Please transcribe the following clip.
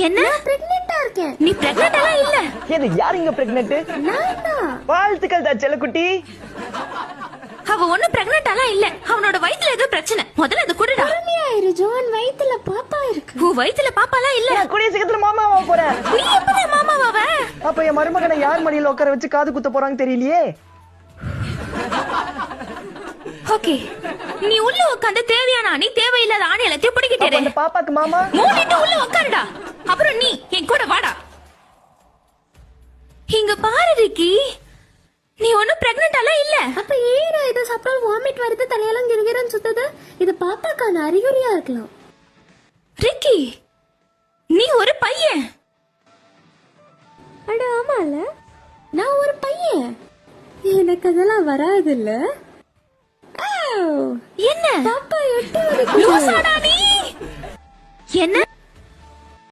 என்ன? பிரெக்னெண்டா இருக்கேன். நீ பிரெக்னென்ட்டா இல்ல. ஏது யார் இங்க பிரெக்னென்ட்? நான் தான். வாழ்த்துக்கள் தான் செல்லக்குட்டி. அவ ஒண்ணு பிரெக்னென்ட்டா இல்ல. அவனோட வயித்துல ஏதோ பிரச்சனை. முதல்ல அது குடுடா. பொறுமையாயிரு ஜோன், வயித்துல பாப்பா இருக்கு. உன் வயித்துல பாப்பாலாம் இல்ல. நான் கூடிய சீக்கிரத்துல மாமாவா போறேன். நீ எப்பவே மாமாவாவ? அப்ப என் மருமகனை யார் மடியில உட்கார வச்சு காது குத்த போறாங்க தெரியலையே. ஓகே, நீ உள்ள உட்கார்ந்து தேவையான ஆணி தேவையில்லாத ஆணி எல்லாத்தையும் பிடிக்கிட்டே அந்த பாப்பாக்கு மாமா மூடிட்டு உள்ள உட்காருடா. அப்புறம் நீ என் கூட வாடா. இங்க பாரு ரிக்கி, நீ ஒன்னும் பிரெக்னென்ட்டா இல்ல. அப்ப ஏன் இதை சாப்பிட்டா வாமிட் வருது, தலையெல்லாம் கிருகிரன்னு சுத்துது? இது பாப்பாக்கான அறிகுறியா இருக்கலாம். ரிக்கி, நீ ஒரு பையன். அட ஆமால, நான் ஒரு பையன். எனக்கு அதெல்லாம் வராது இல்ல. என்ன பாப்பா எட்டு லூசாடா நீ? என்ன